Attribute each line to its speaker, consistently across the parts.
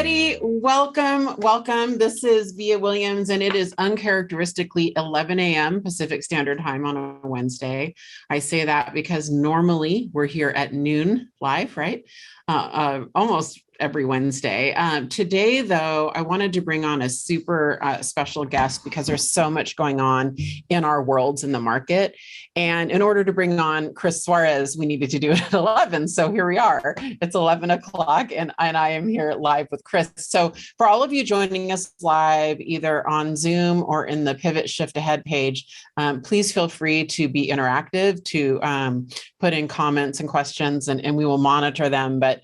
Speaker 1: everybody. Welcome, welcome. This is Vija Williams, and it is uncharacteristically 11 a.m. Pacific Standard Time on a Wednesday. I say that because normally we're here at noon live, right? Almost every Wednesday. Today, though, I wanted to bring on a super special guest because there's so much going on in our worlds in the market. And in order to bring on Chris Suarez, we needed to do it at 11. So here we are. It's 11 o'clock and I am here live with Chris. So for all of you joining us live, either on Zoom or in the Pivot Shift Ahead page, please feel free to be interactive, to put in comments and questions, and we will monitor them. But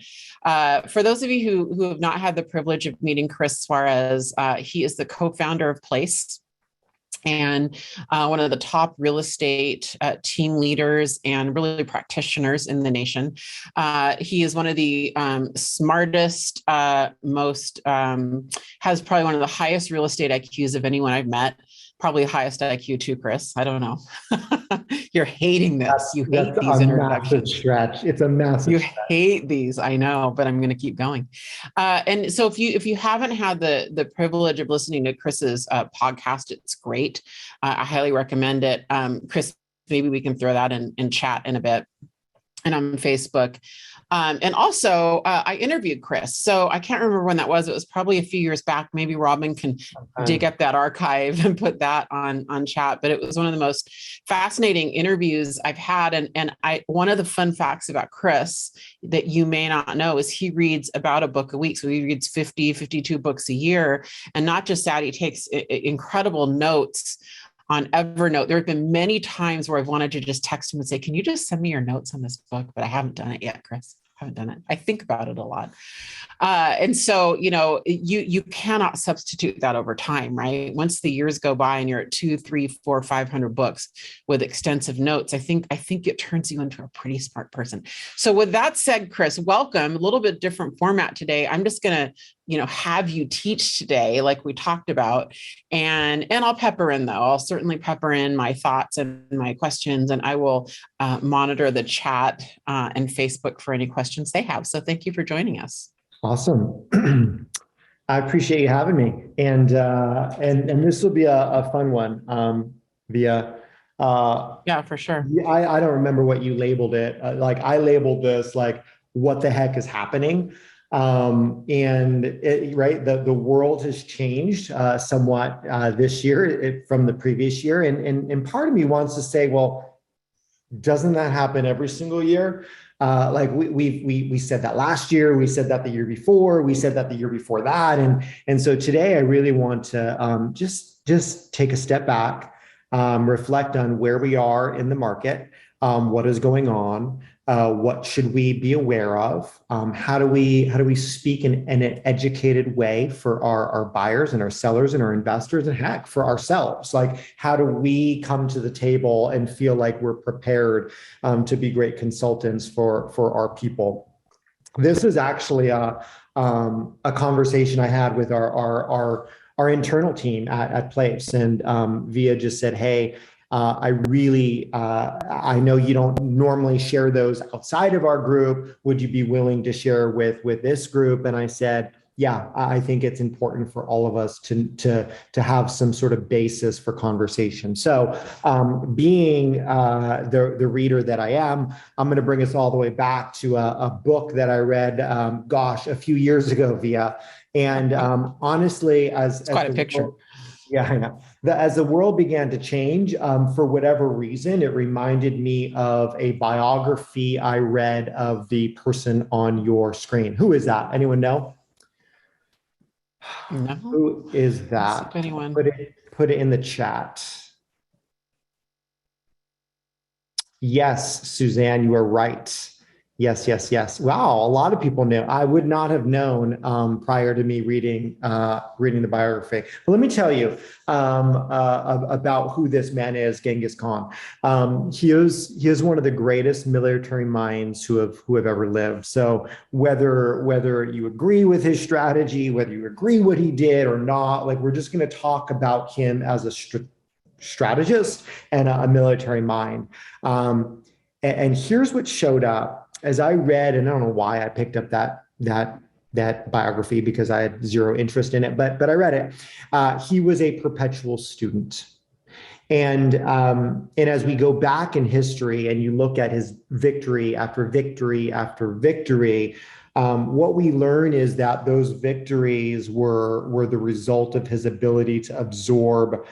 Speaker 1: for those of you who have not had the privilege of meeting Chris Suarez, he is the co-founder of Place and one of the top real estate team leaders and really practitioners in the nation. He is one of the smartest, most, has probably one of the highest real estate IQs of anyone I've met. Probably highest IQ too, Chris. I don't know. You're hating this. You hate these introductions.
Speaker 2: Stretch. It's a massive
Speaker 1: You
Speaker 2: stretch.
Speaker 1: hate these, I know, but I'm going to keep going. And so if you haven't had the privilege of listening to Chris's podcast, it's great. I highly recommend it. Chris, maybe we can throw that in chat in a bit and on Facebook. And also, I interviewed Chris. So I can't remember when that was. It was probably a few years back. Maybe Robin can dig up that archive and put that on chat. But it was one of the most fascinating interviews I've had. And one of the fun facts about Chris that you may not know is he reads about a book a week. So he reads 52 books a year. And not just that, he takes incredible notes on Evernote. There have been many times where I've wanted to just text him and say, can you just send me your notes on this book? But I haven't done it yet, Chris. I haven't done it. I think about it a lot. And so, you cannot substitute that over time, right? Once the years go by and you're at 200, 300, 400, 500 books with extensive notes, I think it turns you into a pretty smart person. So with that said, Chris, welcome. A little bit different format today. I'm just going to have you teach today, like we talked about, and I'll pepper in though. I'll certainly pepper in my thoughts and my questions, and I will monitor the chat and Facebook for any questions they have. So thank you for joining us.
Speaker 2: Awesome. I appreciate you having me, and this will be a fun one. Yeah,
Speaker 1: for sure.
Speaker 2: I don't remember what you labeled it. I labeled this like, what the heck is happening? Right, the world has changed somewhat this year from the previous year, and part of me wants to say, well, doesn't that happen every single year? We said that last year, we said that the year before, we said that the year before that, and so today I really want to just take a step back, reflect on where we are in the market, what is going on. What should we be aware of? How do we speak in an educated way for our buyers and our sellers and our investors, and heck, for ourselves? Like, how do we come to the table and feel like we're prepared to be great consultants for our people? This is actually a conversation I had with our internal team at Place, and Via just said, hey, I know you don't normally share those outside of our group. Would you be willing to share with this group? And I said, yeah, I think it's important for all of us to have some sort of basis for conversation. So being the reader that I am, I'm going to bring us all the way back to a book that I read, a few years ago, Via. And honestly,
Speaker 1: it's quite a picture.
Speaker 2: Yeah, I know. As the world began to change, for whatever reason, it reminded me of a biography I read of the person on your screen. Who is that? Anyone know?
Speaker 1: No.
Speaker 2: Who is that?
Speaker 1: Anyone?
Speaker 2: Put it in the chat. Yes, Suzanne, you are right. Yes. Wow, a lot of people knew. I would not have known prior to me reading the biography. But let me tell you about who this man is, Genghis Khan. He is one of the greatest military minds who have ever lived. So whether you agree with his strategy, whether you agree what he did or not, like, we're just going to talk about him as a strategist and a military mind. And here's what showed up as I read, and I don't know why I picked up that that biography because I had zero interest in it, but I read it. He was a perpetual student. And as we go back in history and you look at his victory after victory after victory, what we learn is that those victories were the result of his ability to absorb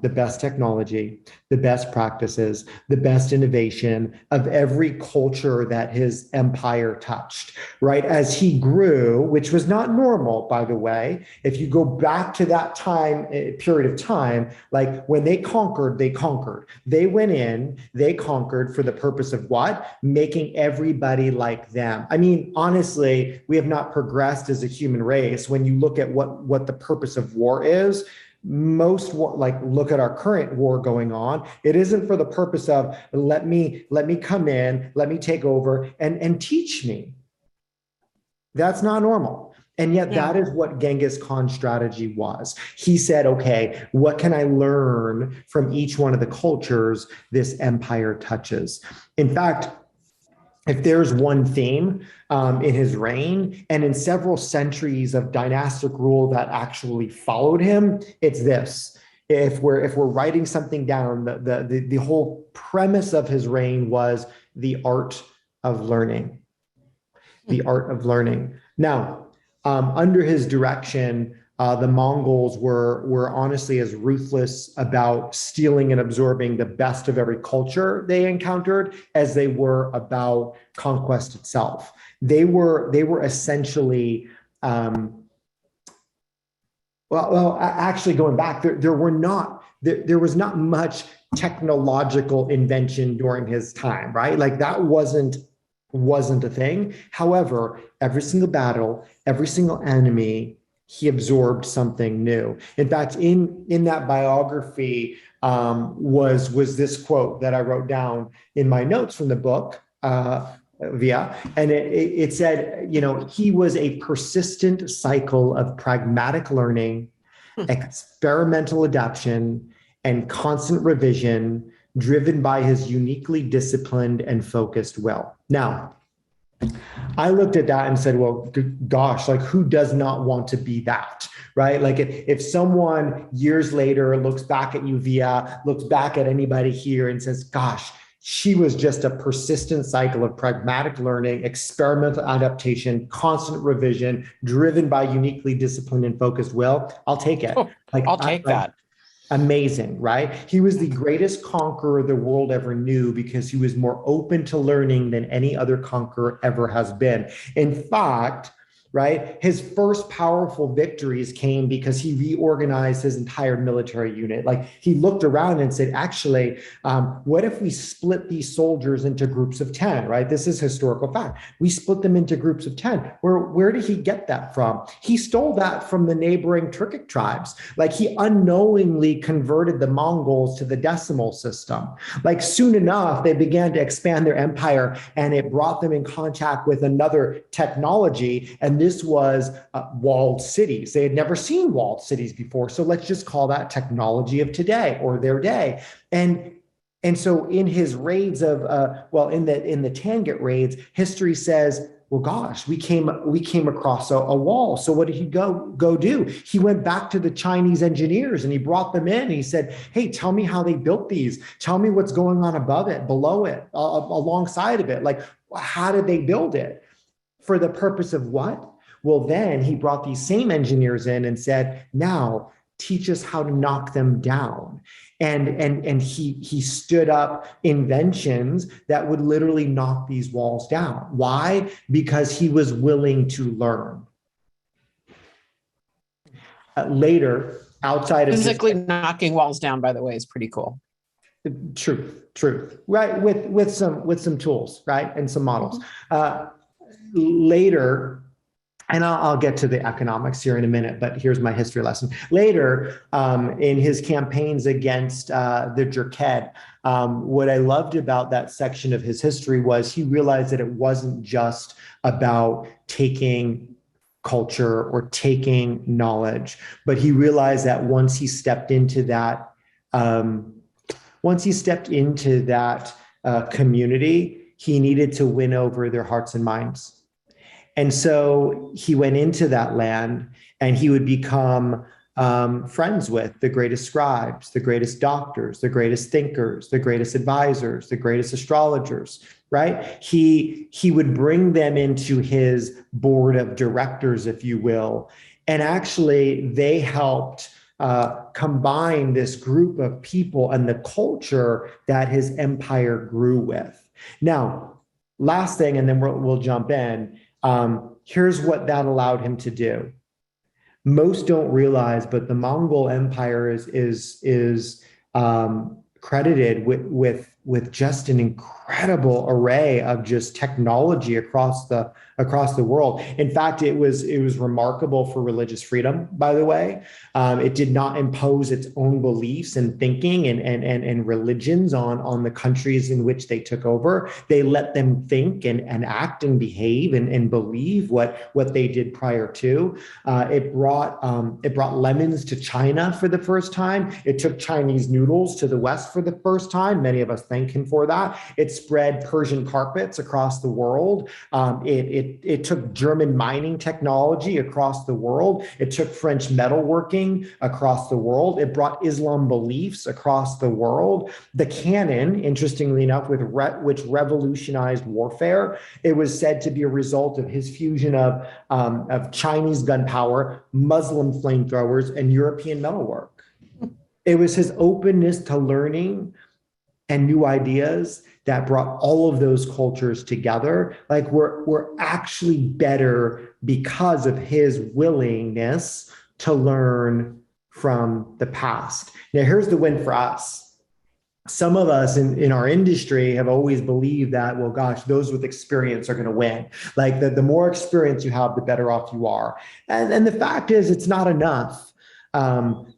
Speaker 2: the best technology, the best practices, the best innovation of every culture that his empire touched, right? As he grew, which was not normal, by the way. If you go back to that time, period of time, like when they conquered, they conquered. They went in, they conquered for the purpose of what? Making everybody like them. I mean, honestly, we have not progressed as a human race. When you look at what the purpose of war is, most war, like look at our current war going on, it isn't for the purpose of let me come in, let me take over and teach me. That's not normal. And yet that is what Genghis Khan's strategy was. He said, okay, what can I learn from each one of the cultures this empire touches? In fact, if there's one theme in his reign and in several centuries of dynastic rule that actually followed him, it's this. If we're writing something down, the whole premise of his reign was the art of learning. The art of learning. Now, under his direction, the Mongols were honestly as ruthless about stealing and absorbing the best of every culture they encountered as they were about conquest itself. They were essentially, actually going back, there was not much technological invention during his time, right? Like that wasn't a thing. However, every single battle, every single enemy, he absorbed something new. In fact, in that biography was this quote that I wrote down in my notes from the book, Via, and it said, he was a persistent cycle of pragmatic learning, experimental adaptation, and constant revision, driven by his uniquely disciplined and focused will. Now, I looked at that and said, well, gosh, like who does not want to be that, right? Like if someone years later looks back at you, Via, looks back at anybody here and says, gosh, she was just a persistent cycle of pragmatic learning, experimental adaptation, constant revision, driven by uniquely disciplined and focused will, I'll take it.
Speaker 1: I'll take that.
Speaker 2: Amazing, right? He was the greatest conqueror the world ever knew because he was more open to learning than any other conqueror ever has been. In fact, right, his first powerful victories came because he reorganized his entire military unit. Like he looked around and said, actually, what if we split these soldiers into groups of 10, right? This is historical fact. We split them into groups of 10. Where did he get that from? He stole that from the neighboring Turkic tribes. Like he unknowingly converted the Mongols to the decimal system. Like soon enough, they began to expand their empire and it brought them in contact with another technology. And this was walled cities. They had never seen walled cities before. So let's just call that technology of today or their day. And so in his raids of, in the Tangut raids, history says, well, gosh, we came across a wall. So what did he go do? He went back to the Chinese engineers and he brought them in. And he said, hey, tell me how they built these. Tell me what's going on above it, below it, alongside of it. Like, how did they build it? For the purpose of what? Well, then he brought these same engineers in and said, now teach us how to knock them down. And he stood up inventions that would literally knock these walls down. Why? Because he was willing to learn. Later, outside of
Speaker 1: physically knocking walls down, by the way, is pretty cool.
Speaker 2: Truth, right? With some tools, right, and some models. Later, and I'll get to the economics here in a minute, but here's my history lesson. Later, in his campaigns against the Jurkhed, what I loved about that section of his history was he realized that it wasn't just about taking culture or taking knowledge, but he realized that once he stepped into that community, he needed to win over their hearts and minds. And so he went into that land and he would become friends with the greatest scribes, the greatest doctors, the greatest thinkers, the greatest advisors, the greatest astrologers, right? He would bring them into his board of directors, if you will. And actually, they helped combine this group of people and the culture that his empire grew with. Now, last thing, and then we'll jump in. Here's what that allowed him to do. Most don't realize, but the Mongol Empire is credited with just an incredible array of just technology across the world. In fact, it was remarkable for religious freedom, by the way. It did not impose its own beliefs and thinking and religions on the countries in which they took over. They let them think and act and behave and believe what they did prior to. It brought lemons to China for the first time. It took Chinese noodles to the West for the first time. Many of us thank him for that. It spread Persian carpets across the world. It took German mining technology across the world. It took French metalworking across the world. It brought Islam beliefs across the world. The cannon, interestingly enough, which revolutionized warfare, it was said to be a result of his fusion of Chinese gunpowder, Muslim flamethrowers, and European metalwork. It was his openness to learning and new ideas that brought all of those cultures together. Like we're actually better because of his willingness to learn from the past. Now, here's the win for us. Some of us in our industry have always believed that, well, gosh, those with experience are going to win. Like the more experience you have, the better off you are. And the fact is, it's not enough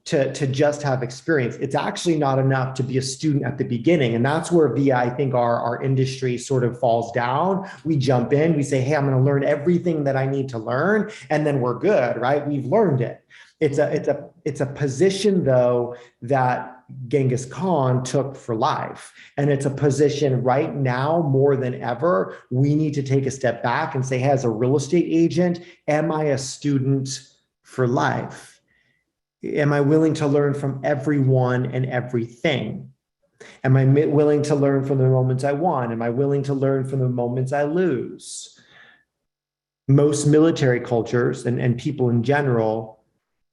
Speaker 2: to just have experience. It's actually not enough to be a student at the beginning. And that's where I think our industry sort of falls down. We jump in, we say, hey, I'm going to learn everything that I need to learn. And then we're good, right? We've learned it. It's a position, though, that Genghis Khan took for life. And it's a position right now more than ever. We need to take a step back and say, hey, as a real estate agent, am I a student for life? Am I willing to learn from everyone and everything? Am I willing to learn from the moments I won? Am I willing to learn from the moments I lose? Most military cultures and people in general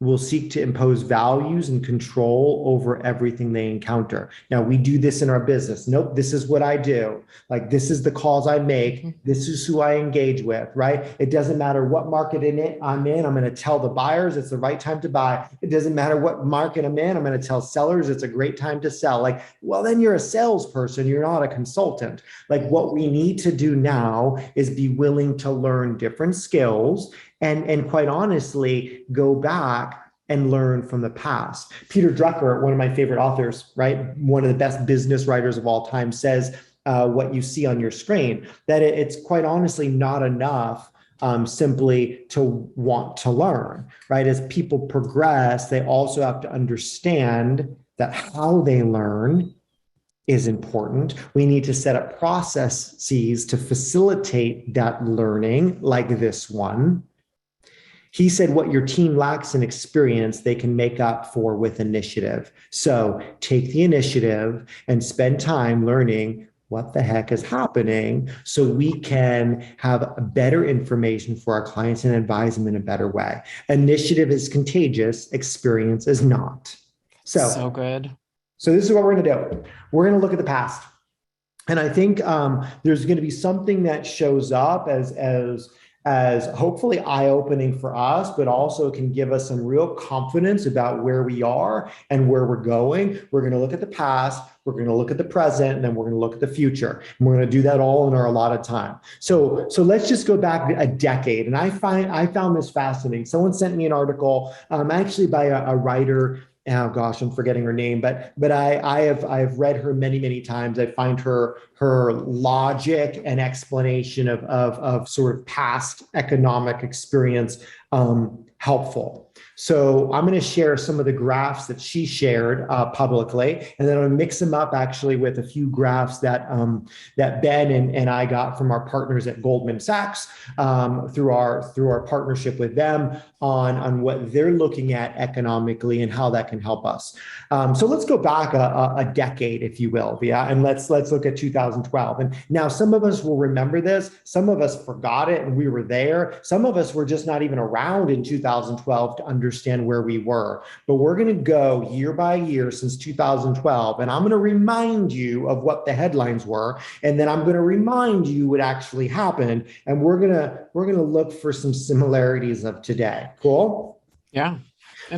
Speaker 2: will seek to impose values and control over everything they encounter. Now, we do this in our business. Nope, this is what I do. Like, this is the calls I make. This is who I engage with, right? It doesn't matter what market I'm in. I'm going to tell the buyers it's the right time to buy. It doesn't matter what market I'm in. I'm going to tell sellers it's a great time to sell. Like, well, then you're a salesperson. You're not a consultant. Like, what we need to do now is be willing to learn different skills and quite honestly, go back and learn from the past. Peter Drucker, one of my favorite authors, right? One of the best business writers of all time, says what you see on your screen, that it's quite honestly not enough simply to want to learn, right? As people progress, they also have to understand that how they learn is important. We need to set up processes to facilitate that learning, like this one. He said, what your team lacks in experience, they can make up for with initiative. So take the initiative and spend time learning what the heck is happening so we can have better information for our clients and advise them in a better way. Initiative is contagious, experience is not.
Speaker 1: So good.
Speaker 2: So this is what we're going to do. We're going to look at the past. And I think there's going to be something that shows up as hopefully eye-opening for us, but also can give us some real confidence about where we are and where we're going. We're going to look at the past, we're going to look at the present, and then we're going to look at the future. And we're going to do that all in our allotted time. So let's just go back a decade. And I found this fascinating. Someone sent me an article, actually by a writer. Oh gosh, I'm forgetting her name, but I've read her many, many times. I find her logic and explanation of sort of past economic experience helpful. So I'm going to share some of the graphs that she shared publicly, and then I'm going to mix them up actually with a few graphs that that Ben and I got from our partners at Goldman Sachs through our partnership with them on what they're looking at economically and how that can help us. So let's go back a decade, if you will, Vija, and let's look at 2012. And now some of us will remember this, some of us forgot it, and we were there. Some of us were just not even around in 2012 to understand where we were. But we're going to go year by year since 2012, and I'm going to remind you of what the headlines were, and then I'm going to remind you what actually happened, and we're going to look for some similarities of today. Cool?
Speaker 1: Yeah.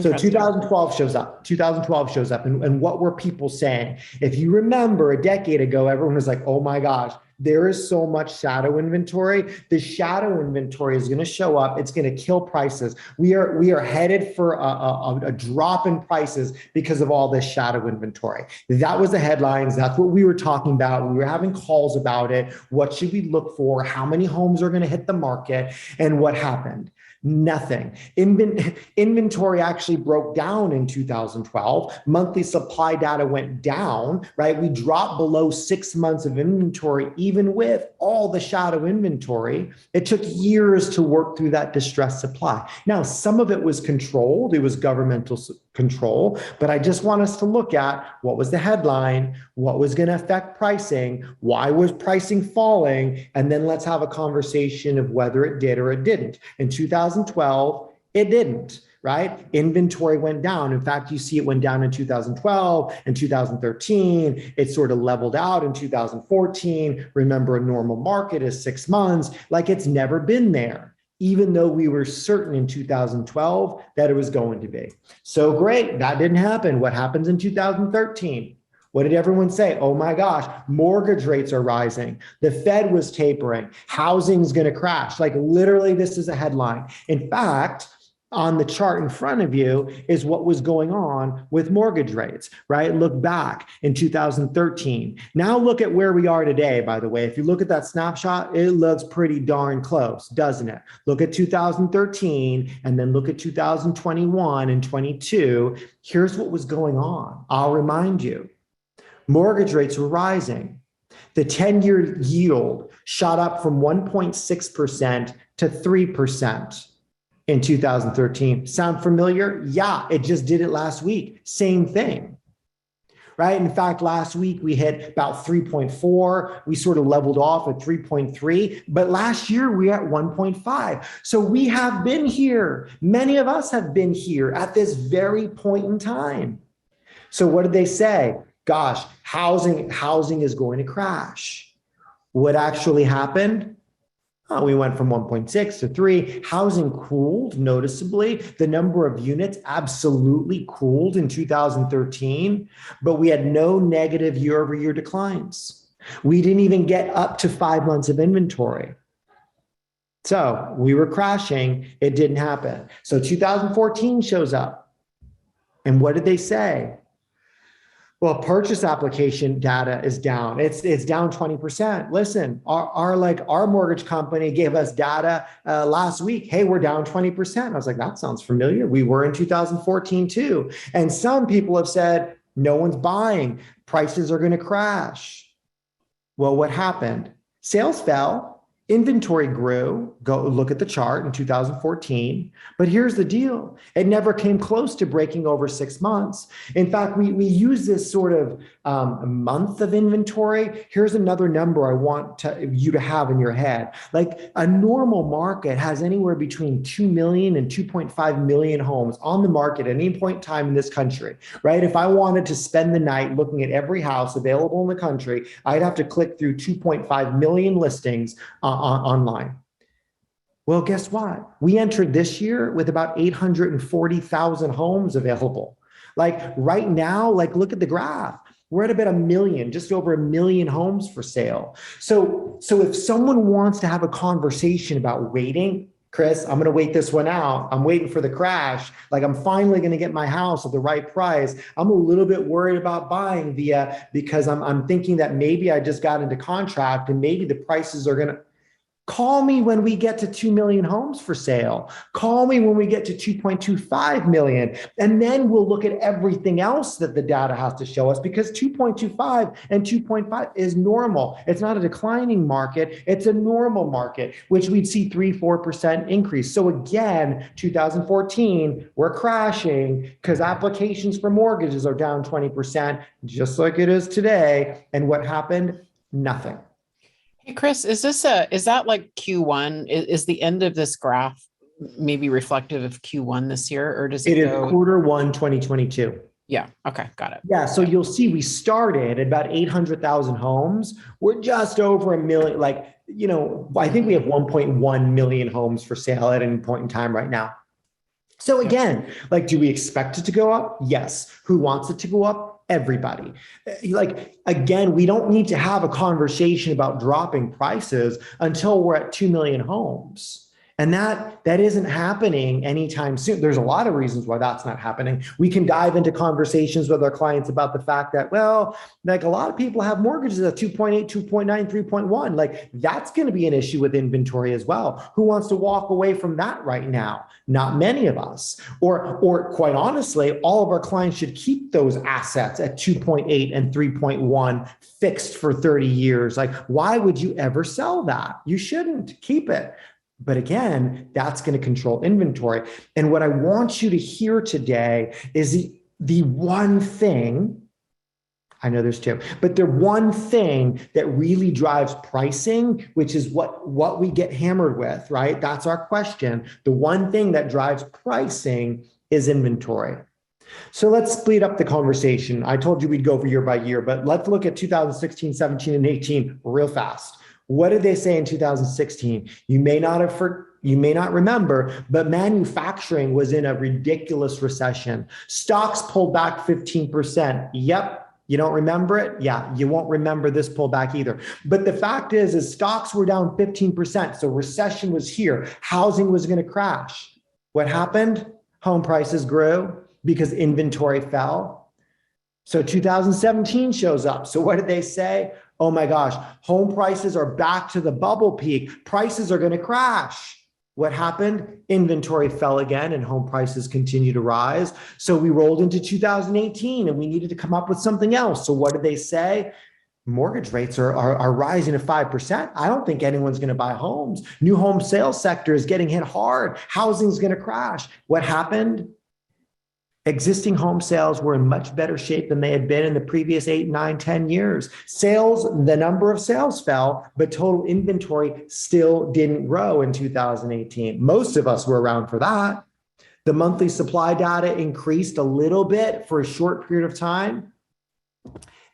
Speaker 2: So 2012 shows up. 2012 shows up. And what were people saying? If you remember a decade ago, everyone was like, oh my gosh, there is so much shadow inventory. The shadow inventory is going to show up. It's going to kill prices. We are headed for a drop in prices because of all this shadow inventory. That was the headlines. That's what we were talking about. We were having calls about it. What should we look for? How many homes are going to hit the market? And what happened? Nothing. Inventory actually broke down in 2012. Monthly supply data went down, right? We dropped below 6 months of inventory, even with all the shadow inventory. It took years to work through that distressed supply. Now, some of it was controlled. It was governmental control, but I just want us to look at what was the headline, what was going to affect pricing, why was pricing falling, and then let's have a conversation of whether it did or it didn't. In 2012, it didn't, right? Inventory went down. In fact, you see it went down in 2012 and 2013. It sort of leveled out in 2014. Remember, a normal market is 6 months. Like, it's never been there, even though we were certain in 2012 that it was going to be. So great, that didn't happen. What happens in 2013? What did everyone say? Oh my gosh, mortgage rates are rising. The Fed was tapering. Housing's going to crash. Like, literally, this is a headline. In fact, on the chart in front of you is what was going on with mortgage rates, right? Look back in 2013. Now look at where we are today, by the way. If you look at that snapshot, it looks pretty darn close, doesn't it? Look at 2013 and then look at 2021 and 22. Here's what was going on. I'll remind you. Mortgage rates were rising. The 10-year yield shot up from 1.6% to 3%. In 2013. Sound familiar? Yeah, it just did it last week. Same thing, right? In fact, last week we hit about 3.4. We sort of leveled off at 3.3, but last year we were at 1.5. So we have been here. Many of us have been here at this very point in time. So what did they say? Gosh, housing is going to crash. What actually happened? We went from 1.6 to 3. Housing cooled noticeably. The number of units absolutely cooled in 2013, but we had no negative year-over-year declines. We didn't even get up to 5 months of inventory. So we were crashing. It didn't happen. So 2014 shows up. And what did they say? Well, purchase application data is down. It's down 20%. Listen, our mortgage company gave us data last week. Hey, we're down 20%. I was like, that sounds familiar. We were in 2014 too. And some people have said, no one's buying. Prices are going to crash. Well, what happened? Sales fell. Inventory grew. Go look at the chart in 2014. But here's the deal. It never came close to breaking over 6 months. In fact, we use this sort of a month of inventory. Here's another number I want you to have in your head. Like, a normal market has anywhere between 2 million and 2.5 million homes on the market at any point in time in this country, right? If I wanted to spend the night looking at every house available in the country, I'd have to click through 2.5 million listings online. Well, guess what? We entered this year with about 840,000 homes available. Like, right now, like, look at the graph. We're at about 1 million, just over 1 million homes for sale. So if someone wants to have a conversation about waiting, Chris, I'm going to wait this one out. I'm waiting for the crash. Like, I'm finally going to get my house at the right price. I'm a little bit worried about buying because I'm thinking that maybe I just got into contract and maybe the prices are going to Call me when we get to 2 million homes for sale. Call me when we get to 2.25 million. And then we'll look at everything else that the data has to show us, because 2.25 and 2.5 is normal. It's not a declining market. It's a normal market, which we'd see 3-4% increase. So again, 2014, we're crashing because applications for mortgages are down 20%, just like it is today. And what happened? Nothing.
Speaker 1: Hey, Chris, is that like Q1? Is the end of this graph maybe reflective of Q1 this year, or does it go?
Speaker 2: Is Q1 2022.
Speaker 1: Yeah. Okay. Got it.
Speaker 2: Yeah. So you'll see we started at about 800,000 homes. We're just over a million. I think we have 1.1 million homes for sale at any point in time right now. So again, do we expect it to go up? Yes. Who wants it to go up? Everybody. Again, we don't need to have a conversation about dropping prices until we're at 2 million homes. And that isn't happening anytime soon. There's a lot of reasons why that's not happening. We can dive into conversations with our clients about the fact that, a lot of people have mortgages at 2.8, 2.9, 3.1. That's going to be an issue with inventory as well. Who wants to walk away from that right now? Not many of us. Or quite honestly, all of our clients should keep those assets at 2.8 and 3.1 fixed for 30 years. Why would you ever sell that? You shouldn't. Keep it. But again, that's going to control inventory. And what I want you to hear today is the one thing, I know there's two, but the one thing that really drives pricing, which is what we get hammered with, right? That's our question. The one thing that drives pricing is inventory. So let's split up the conversation. I told you we'd go over year by year, but let's look at 2016, 17, and 18 real fast. What did they say in 2016? You may not remember, but manufacturing was in a ridiculous recession. Stocks pulled back 15%. Yep. You don't remember it? Yeah, you won't remember this pullback either. But the fact is stocks were down 15%. So recession was here. Housing was going to crash. What happened? Home prices grew because inventory fell. So 2017 shows up. So what did they say? Oh my gosh, home prices are back to the bubble peak. Prices are going to crash. What happened? Inventory fell again and home prices continue to rise. So we rolled into 2018 and we needed to come up with something else. So what did they say? Mortgage rates are rising to 5%. I don't think anyone's going to buy homes. New home sales sector is getting hit hard. Housing's going to crash. What happened? Existing home sales were in much better shape than they had been in the previous 8, 9, 10 years. Sales, the number of sales fell, but total inventory still didn't grow in 2018. Most of us were around for that. The monthly supply data increased a little bit for a short period of time,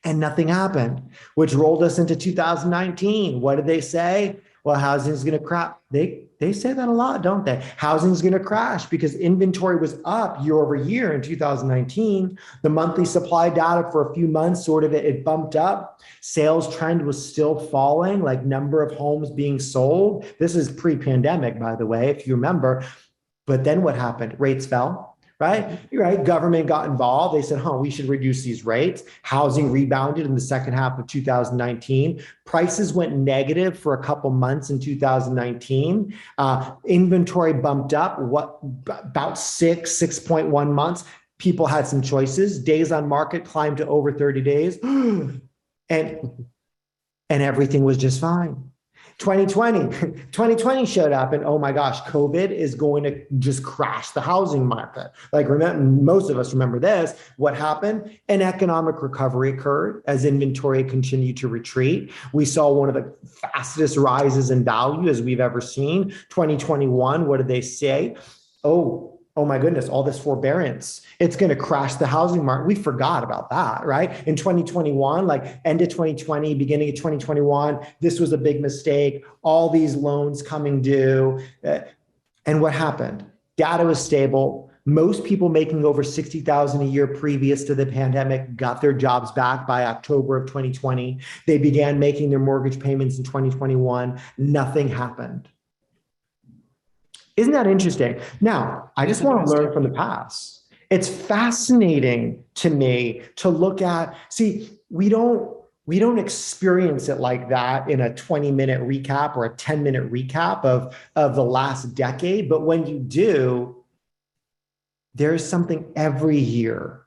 Speaker 2: and nothing happened, which rolled us into 2019. What did they say? Well, housing is going to crash. They say that a lot, don't they? Housing is going to crash because inventory was up year over year in 2019. The monthly supply data for a few months, it bumped up. Sales trend was still falling, number of homes being sold. This is pre-pandemic, by the way, if you remember. But then what happened? Rates fell. Right? You're right. Government got involved. They said, we should reduce these rates. Housing rebounded in the second half of 2019. Prices went negative for a couple months in 2019. Inventory bumped up, about 6.1 months. People had some choices. Days on market climbed to over 30 days. and everything was just fine. 2020 showed up and oh my gosh, COVID is going to just crash the housing market. Remember, most of us remember this. What happened? An economic recovery occurred as inventory continued to retreat. We saw one of the fastest rises in value as we've ever seen. 2021, what did they say? Oh my goodness, all this forbearance, it's going to crash the housing market. We forgot about that, right? In 2021, end of 2020, beginning of 2021, this was a big mistake. All these loans coming due. And what happened? Data was stable. Most people making over $60,000 a year previous to the pandemic got their jobs back by October of 2020. They began making their mortgage payments in 2021. Nothing happened. Isn't that interesting? Now, I just want to learn from the past. It's fascinating to me to look at, we don't we don't experience it like that in a 20-minute recap or a 10-minute recap of the last decade. But when you do, there's something every year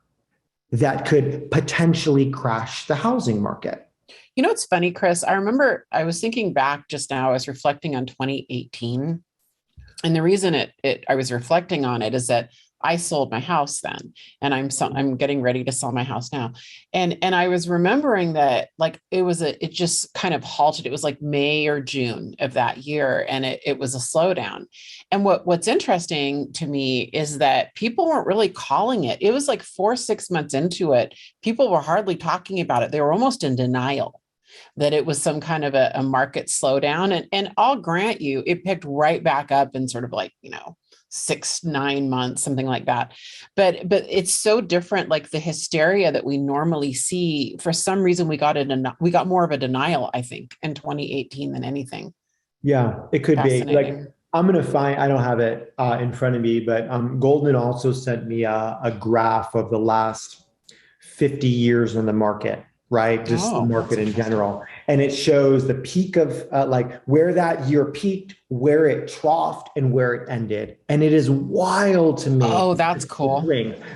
Speaker 2: that could potentially crash the housing market.
Speaker 1: You know, it's funny, Chris. I remember I was thinking back just now, I was reflecting on 2018. And the reason I was reflecting on it is that I sold my house then, and I'm getting ready to sell my house now. And I was remembering that like it just kind of halted. It was like May or June of that year, and it was a slowdown. And what's interesting to me is that people weren't really calling it. It was like 4-6 months into it, people were hardly talking about it. They were almost in denial that it was some kind of a market slowdown. And I'll grant you, it picked right back up in sort of like, 6-9 months, something like that. But it's so different. Like the hysteria that we normally see, for some reason, we got more of a denial, I think, in 2018 than anything.
Speaker 2: Yeah, it could be. Like I'm going to find, I don't have it in front of me, but Goldman also sent me a graph of the last 50 years in the market. Right? Just the market in general. And it shows the peak of like where that year peaked, where it troughed, and where it ended. And it is wild to me.
Speaker 1: Oh, that's cool.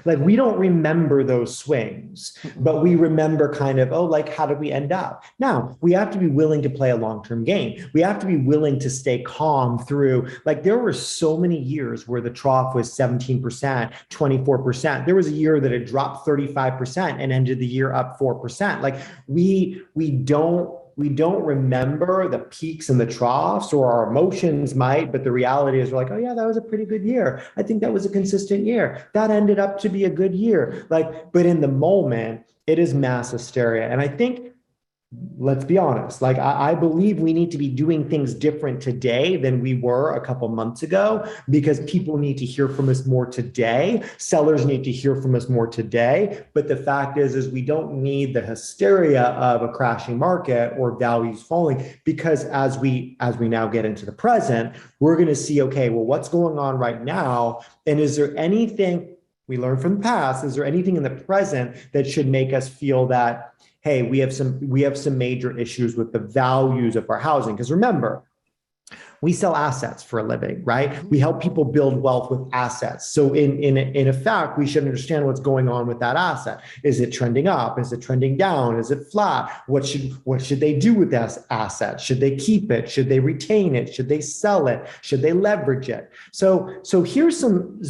Speaker 2: Like we don't remember those swings, but we remember kind of, like, how did we end up? Now, we have to be willing to play a long-term game. We have to be willing to stay calm through, like there were so many years where the trough was 17%, 24%. There was a year that it dropped 35% and ended the year up 4%. Like we don't remember the peaks and the troughs, or our emotions might, but the reality is we're like, oh yeah, that was a pretty good year. I think that was a consistent year. That ended up to be a good year. Like, but in the moment, it is mass hysteria. And I think, let's be honest, like I believe we need to be doing things different today than we were a couple months ago, because people need to hear from us more today. Sellers need to hear from us more today. But the fact is we don't need the hysteria of a crashing market or values falling, because as we now get into the present, we're going to see, okay, well, what's going on right now? And is there anything we learned from the past? Is there anything in the present that should make us feel that, hey, we have some major issues with the values of our housing? Because remember, we sell assets for a living, right? We help people build wealth with assets. So in effect, we should understand what's going on with that asset. Is it trending up? Is it trending down? Is it flat? What should they do with that asset? Should they keep it? Should they retain it? Should they sell it? Should they leverage it? So here's some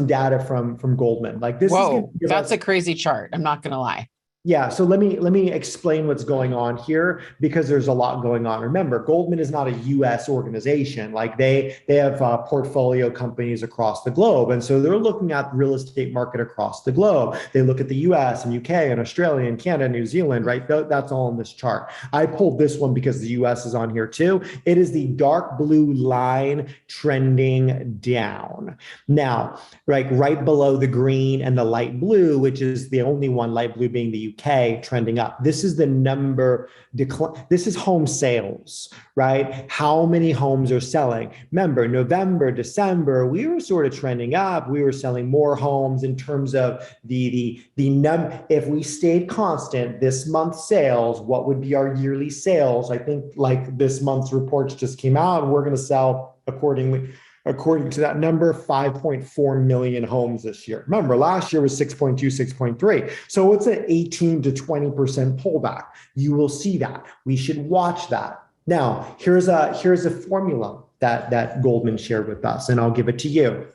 Speaker 2: data from Goldman. Like this.
Speaker 1: Whoa, that's a crazy chart. I'm not going to lie.
Speaker 2: Yeah, so let me explain what's going on here, because there's a lot going on. Remember, Goldman is not a U.S. organization. Like they have portfolio companies across the globe, and so they're looking at the real estate market across the globe. They look at the U.S. and U.K. and Australia and Canada, New Zealand, right? That's all in this chart. I pulled this one because the U.S. is on here too. It is the dark blue line trending down. Now, right below the green and the light blue, which is the only one, light blue being the UK, trending up. This is the number decline. This is home sales, right? How many homes are selling? Remember, November, December, we were sort of trending up. We were selling more homes in terms of the if we stayed constant this month's sales, what would be our yearly sales? I think like this month's reports just came out, and we're going to sell according to that number, 5.4 million homes this year. Remember, last year was 6.2, 6.3. So it's an 18 to 20% pullback. You will see that. We should watch that. Now, here's a formula that Goldman shared with us, and I'll give it to you.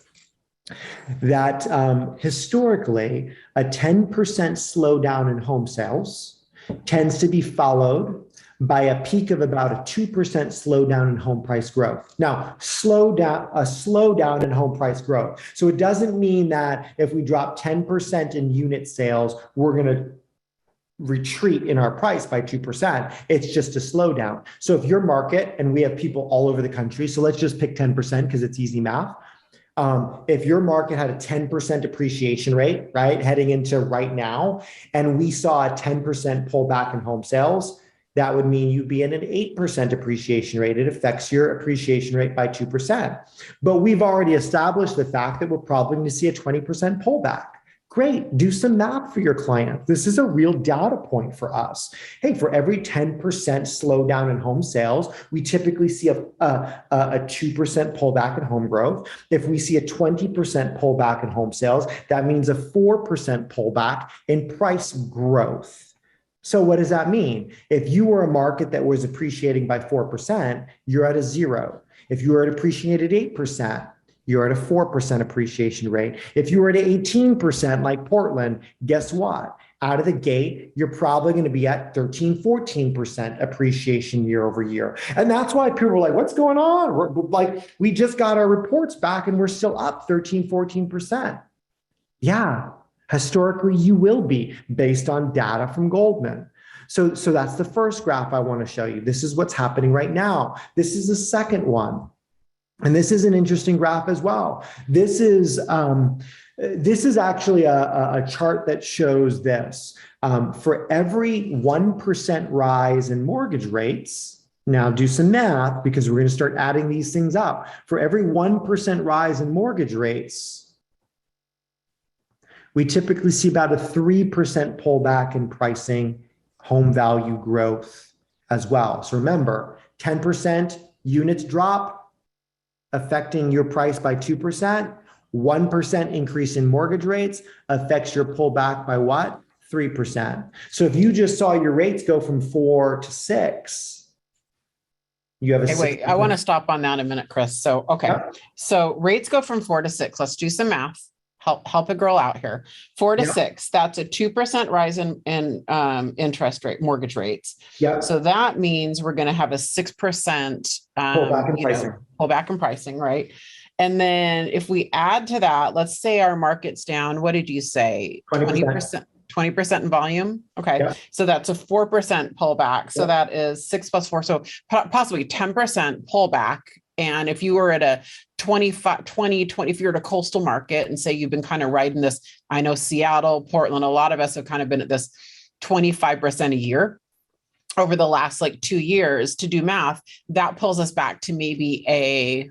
Speaker 2: That historically, a 10% slowdown in home sales tends to be followed by a peak of about a 2% slowdown in home price growth. Now, a slowdown in home price growth. So it doesn't mean that if we drop 10% in unit sales, we're going to retreat in our price by 2%. It's just a slowdown. So if your market, and we have people all over the country, so let's just pick 10% because it's easy math. If your market had a 10% appreciation rate, right, heading into right now, and we saw a 10% pullback in home sales, that would mean you'd be in an 8% appreciation rate. It affects your appreciation rate by 2%. But we've already established the fact that we're probably going to see a 20% pullback. Great. Do some math for your client. This is a real data point for us. Hey, for every 10% slowdown in home sales, we typically see a 2% pullback in home growth. If we see a 20% pullback in home sales, that means a 4% pullback in price growth. So what does that mean? If you were a market that was appreciating by 4%, you're at a 0. If you were appreciated 8%, you're at a 4% appreciation rate. If you were at 18% like Portland, guess what? Out of the gate, you're probably going to be at 13, 14% appreciation year over year. And that's why people are like, what's going on? Like, we just got our reports back and we're still up 13, 14%. Yeah, historically, you will be based on data from Goldman. So that's the first graph I want to show you. This is what's happening right now. This is the second one. And this is an interesting graph as well. This is actually a chart that shows this. For every 1% rise in mortgage rates, now do some math because we're going to start adding these things up. For every 1% rise in mortgage rates, we typically see about a 3% pullback in pricing, home value growth as well. So remember, 10% units drop, affecting your price by 2%, 1% increase in mortgage rates affects your pullback by what? 3%. So if you just saw your rates go from 4 to 6, you have a
Speaker 1: wait, I want to stop on that a minute, Chris. So, okay. Yep. So rates go from 4 to 6. Let's do some math. Help a girl out here. 4 to 6, that's a 2% rise in interest rate, mortgage rates.
Speaker 2: Yeah.
Speaker 1: So that means we're going to have a 6% pullback in pricing, right? And then if we add to that, let's say our market's down, what did you say? 20%. 20% in volume. Okay. Yeah. So that's a 4% pullback. So that is 6 plus 4. So possibly 10% pullback. And if you were at a 20, if you're at a coastal market and say you've been kind of riding this, I know Seattle, Portland, a lot of us have kind of been at this 25% a year over the last like 2 years. To do math, that pulls us back to maybe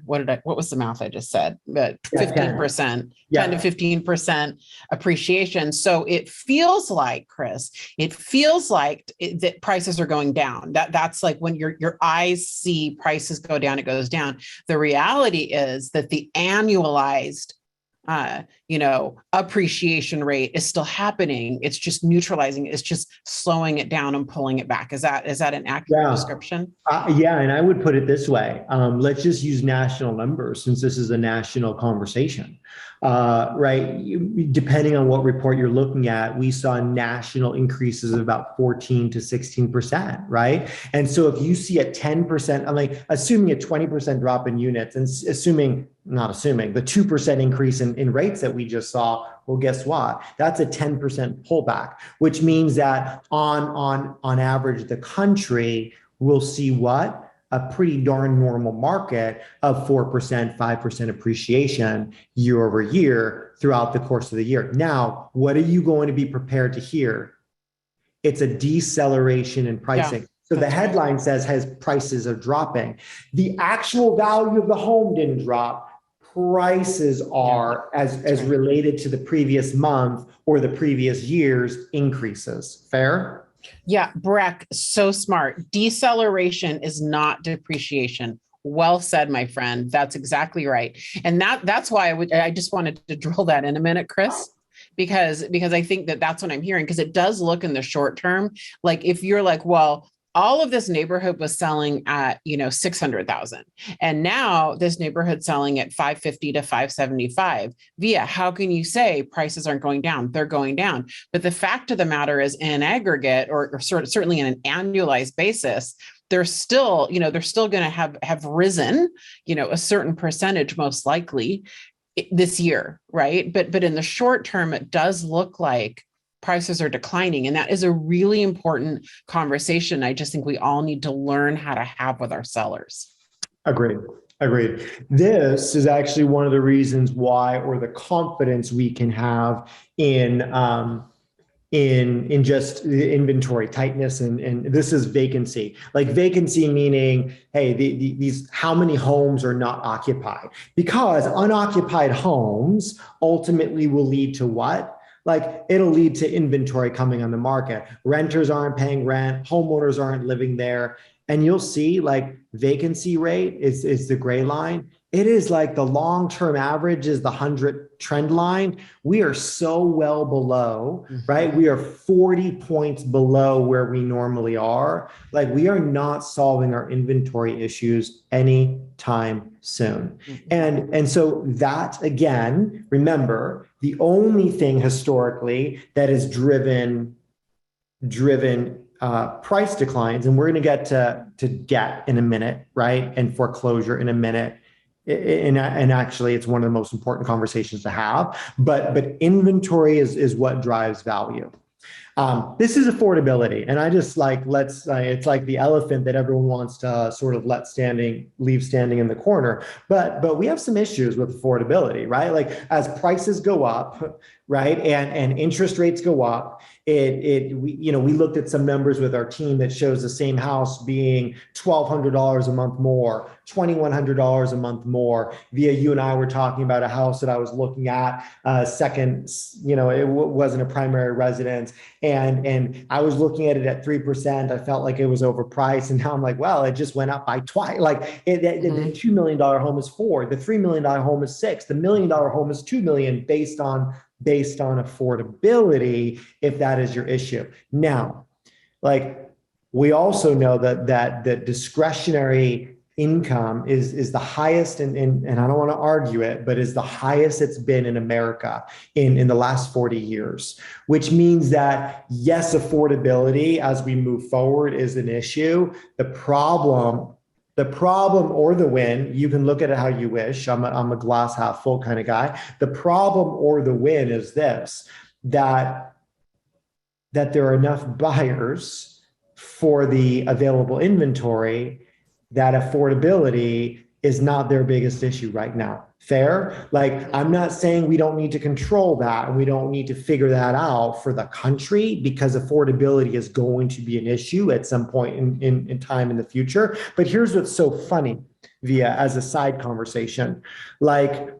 Speaker 1: what was the math I just said? 15%, 10 to 15% appreciation. So it feels like, Chris, that prices are going down. That's like when your eyes see prices go down, it goes down. The reality is that the annualized appreciation rate is still happening. It's just neutralizing. It's just slowing it down and pulling it back. Is that an accurate description?
Speaker 2: Yeah. And I would put it this way. Let's just use national numbers since this is a national conversation, right? Depending on what report you're looking at, we saw national increases of about 14 to 16%, right? And so if you see a 10%, I'm like assuming a 20% drop in units and the 2% increase in rates that we just saw, well, guess what? That's a 10% pullback, which means that on average, the country will see what? A pretty darn normal market of 4%, 5% appreciation year over year throughout the course of the year. Now, what are you going to be prepared to hear? It's a deceleration in pricing. Yeah. So the headline says prices are dropping. The actual value of the home didn't drop. Prices are, as related to the previous month or the previous year's increases. Fair?
Speaker 1: Yeah, Breck, so smart. Deceleration is not depreciation. Well said, my friend. That's exactly right. And that's why I just wanted to drill that in a minute, Chris. Because I think that's what I'm hearing, because it does look in the short term, like if you're like, well, all of this neighborhood was selling at, 600,000. And now this neighborhood selling at 550 to 575. Vija, how can you say prices aren't going down? They're going down. But the fact of the matter is, in aggregate, or certainly in an annualized basis, they're still going to have risen, a certain percentage, most likely this year. Right. But in the short term, it does look like prices are declining. And that is a really important conversation. I just think we all need to learn how to have with our sellers.
Speaker 2: Agreed. This is actually one of the reasons why, or the confidence we can have in just the inventory tightness. And this is vacancy, like vacancy, meaning, hey, these, how many homes are not occupied? Because unoccupied homes ultimately will lead to what? like it'll lead to inventory coming on the market. Renters aren't paying rent, homeowners aren't living there. And you'll see like vacancy rate is the gray line. It is like the long-term average is the 100 trend line. We are so well below, right? We are 40 points below where we normally are. Like we are not solving our inventory issues anytime soon. And so that, again, remember, the only thing historically that has driven price declines, and we're going to get to debt in a minute, right? And foreclosure in a minute. And actually, it's one of the most important conversations to have. But inventory is what drives value. This is affordability, and I just like it's like the elephant that everyone wants to sort of leave standing in the corner. But we have some issues with affordability, right? Like as prices go up, right, and interest rates go up, we looked at some numbers with our team that shows the same house being $1,200 a month more, $2,100 a month more. Via, you and I were talking about a house that I was looking at, second, it wasn't a primary residence. And I was looking at it at 3%. I felt like it was overpriced. And now I'm like, well, it just went up by twice. Like the $2 million home is 4, the $3 million home is 6, the $1 million home is 2 million based on affordability, if that is your issue. Now, like we also know that the discretionary income is the highest, and I don't want to argue it, but is the highest it's been in America in the last 40 years, which means that yes, affordability as we move forward is an issue. The problem or the win, you can look at it how you wish. I'm a glass half full kind of guy. The problem or the win is this, that there are enough buyers for the available inventory that affordability is not their biggest issue right now. Fair? Like, I'm not saying we don't need to control that and we don't need to figure that out for the country, because affordability is going to be an issue at some point in time in the future. But here's what's so funny, Via, as a side conversation. Like,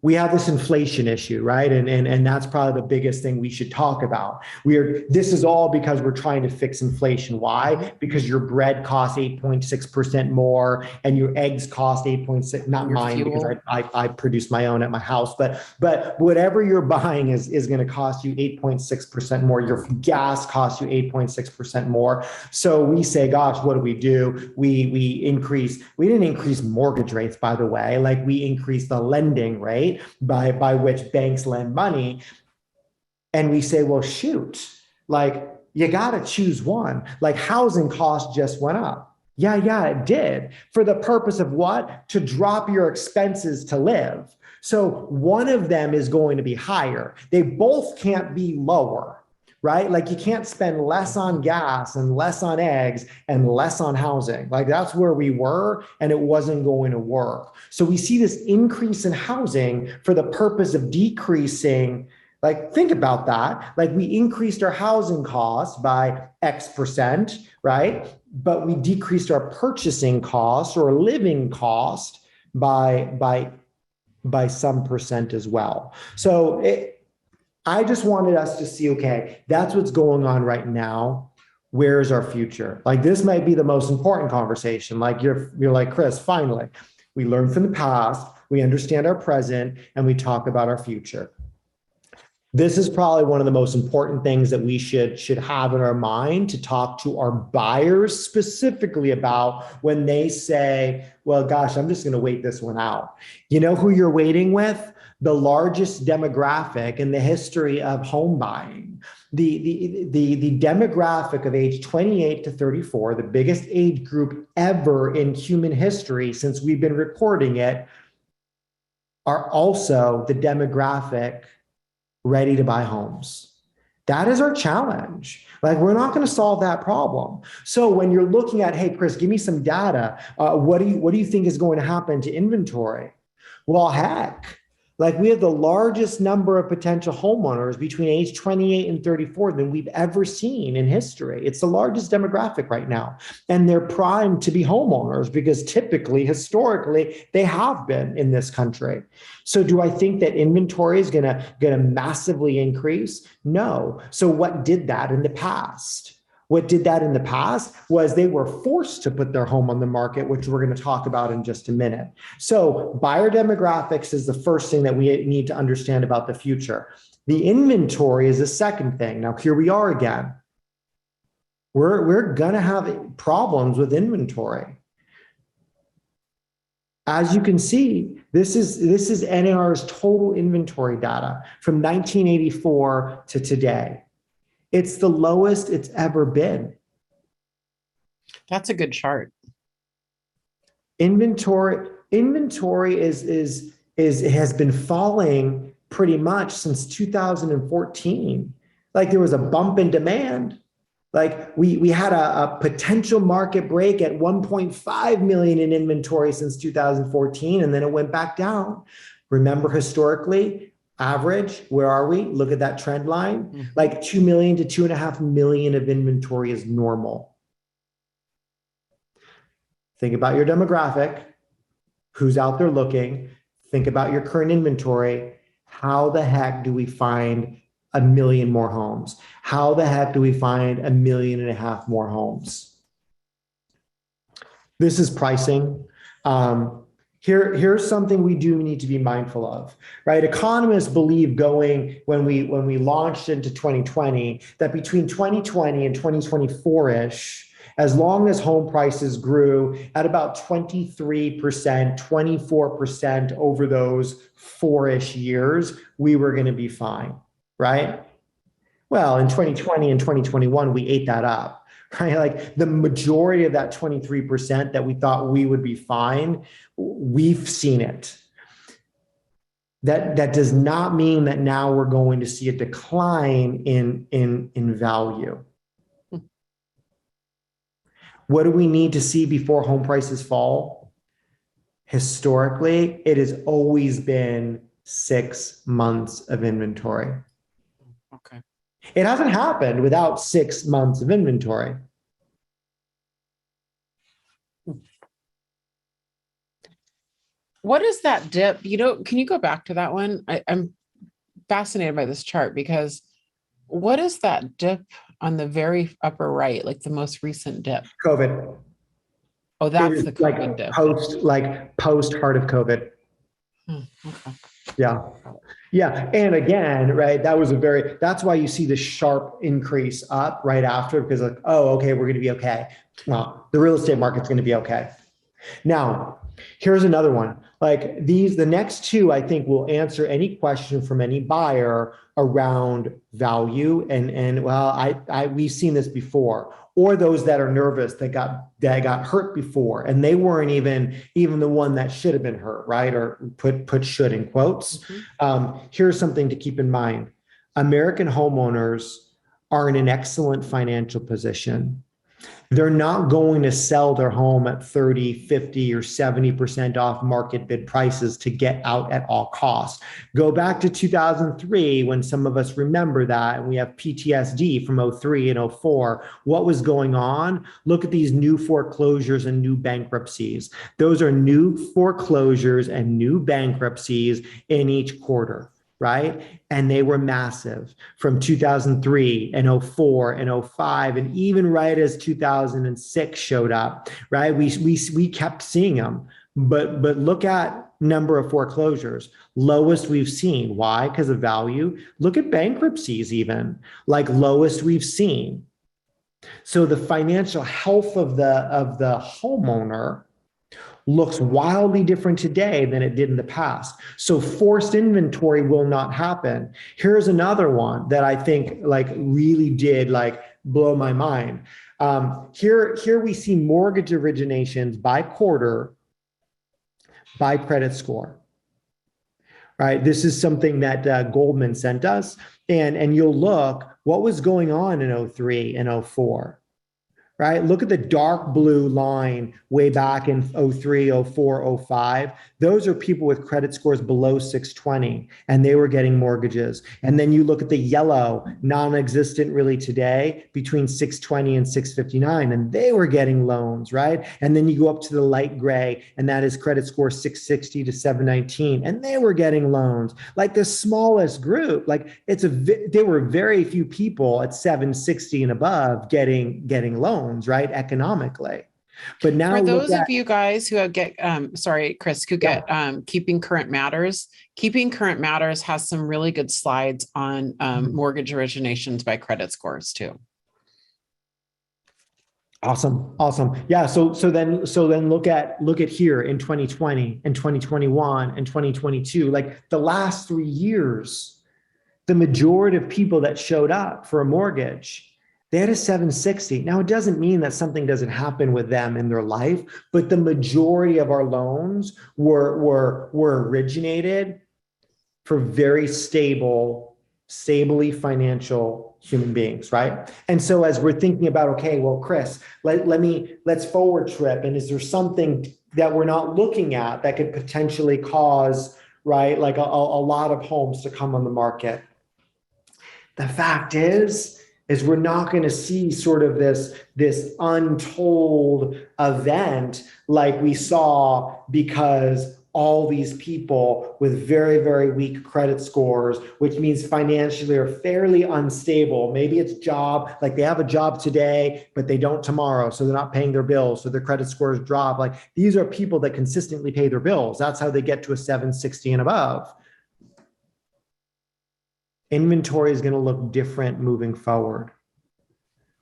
Speaker 2: we have this inflation issue, right? And that's probably the biggest thing we should talk about. This is all because we're trying to fix inflation. Why? Because your bread costs 8.6% more and your eggs cost 8.6, not mine, fuel, because I produce my own at my house, but whatever you're buying is going to cost you 8.6% more. Your gas costs you 8.6% more. So we say, gosh, what do? We didn't increase mortgage rates, by the way, like we increased the lending rate by which banks lend money. And we say, well, shoot, like you got to choose one. Like housing costs just went up. Yeah, it did. For the purpose of what? To drop your expenses to live. So one of them is going to be higher. They both can't be lower. Right? Like you can't spend less on gas and less on eggs and less on housing. Like that's where we were, and it wasn't going to work. So we see this increase in housing for the purpose of decreasing. Like, think about that. Like we increased our housing costs by X%, right? But we decreased our purchasing cost or living cost by some percent as well. So I just wanted us to see, okay, that's what's going on right now. Where's our future? Like this might be the most important conversation. Like you're like, Chris, finally, we learn from the past, we understand our present, and we talk about our future. This is probably one of the most important things that we should have in our mind to talk to our buyers specifically about when they say, well, gosh, I'm just going to wait this one out. You know who you're waiting with? The largest demographic in the history of home buying. The demographic of age 28 to 34, the biggest age group ever in human history since we've been recording it, are also the demographic ready to buy homes. That is our challenge. Like, we're not going to solve that problem. So when you're looking at, hey, Chris, give me some data. What do you think is going to happen to inventory? Well, heck, Like we have the largest number of potential homeowners between age 28 and 34 than we've ever seen in history. It's the largest demographic right now. And they're primed to be homeowners because typically, historically, they have been in this country. So do I think that inventory is gonna massively increase? No. So what did that in the past? What did that in the past was they were forced to put their home on the market, which we're going to talk about in just a minute. So buyer demographics is the first thing that we need to understand about the future. The inventory is the second thing. Now, here we are again. We're going to have problems with inventory. As you can see, this is NAR's total inventory data from 1984 to today. It's the lowest it's ever been.
Speaker 1: That's a good chart.
Speaker 2: Inventory has been falling pretty much since 2014. Like there was a bump in demand. Like we had a potential market break at 1.5 million in inventory since 2014, and then it went back down. Remember historically, average, where are we? Look at that trend line. Mm-hmm. Like 2 million to 2.5 million of inventory is normal. Think about your demographic. Who's out there looking? Think about your current inventory. How the heck do we find 1 million more homes? How the heck do we find 1.5 million more homes? This is pricing. Here's something we do need to be mindful of, right? Economists believe when we launched into 2020, that between 2020 and 2024-ish, as long as home prices grew at about 23%, 24% over those 4-ish years, we were going to be fine, right? Well, in 2020 and 2021, we ate that up. Right? Like the majority of that 23% that we thought we would be fine, we've seen it. That does not mean that now we're going to see a decline in value. What do we need to see before home prices fall? Historically, it has always been 6 months of inventory.
Speaker 1: Okay. It
Speaker 2: hasn't happened without 6 months of inventory.
Speaker 1: What is that dip? Can you go back to that one? I'm fascinated by this chart because what is that dip on the very upper right, like the most recent dip?
Speaker 2: COVID.
Speaker 1: Oh, that's the COVID dip.
Speaker 2: Post heart of COVID.
Speaker 1: Okay.
Speaker 2: Yeah. Yeah. And again, right, that's why you see the sharp increase up right after, because like, oh, okay, we're going to be okay. Well, the real estate market's going to be okay. Now, here's another one. Like the next two, I think will answer any question from any buyer around value. And well, we've seen this before, or those that are nervous that got hurt before, and they weren't even the one that should have been hurt, right? Or put should in quotes. Mm-hmm. Here's something to keep in mind. American homeowners are in an excellent financial position. They're not going to sell their home at 30, 50, or 70% off market bid prices to get out at all costs. Go back to 2003 when some of us remember that, and we have PTSD from 03 and 04. What was going on? Look at these new foreclosures and new bankruptcies. Those are new foreclosures and new bankruptcies in each quarter. Right? And they were massive from 2003 and 04 and 05, and even right as 2006 showed up, right? We kept seeing them, but look at number of foreclosures, lowest we've seen. Why? Because of value. Look at bankruptcies, even like lowest we've seen. So the financial health of the homeowner looks wildly different today than it did in the past. So forced inventory will not happen. Here's another one that I think really did blow my mind. Here we see mortgage originations by quarter by credit score. Right? This is something that Goldman sent us, and you'll look what was going on in 03 and 04. right? Look at the dark blue line way back in '03, '04, '05. Those are people with credit scores below 620, and they were getting mortgages. And then you look at the yellow, non-existent really today, between 620 and 659, and they were getting loans, right? And then you go up to the light gray, and that is credit score 660 to 719, and they were getting loans. Like the smallest group, like there were very few people at 760 and above getting loans, right? Economically. But now
Speaker 1: for those of you guys who get, sorry, Chris, who get Keeping Current Matters, Keeping Current Matters has some really good slides on mortgage originations by credit scores too.
Speaker 2: Awesome. Yeah. So then look at here in 2020 and 2021 and 2022, like the last 3 years, the majority of people that showed up for a mortgage, they had a 760. Now, it doesn't mean that something doesn't happen with them in their life, but the majority of our loans were originated for very stably financial human beings, right? And so as we're thinking about, okay, well, Chris, let's forward trip. And is there something that we're not looking at that could potentially cause, right, like a lot of homes to come on the market? The fact is we're not going to see sort of this untold event like we saw because all these people with very, very weak credit scores, which means financially are fairly unstable. Maybe it's job, like they have a job today, but they don't tomorrow. So they're not paying their bills. So their credit scores drop. Like these are people that consistently pay their bills. That's how they get to a 760 and above. Inventory is going to look different moving forward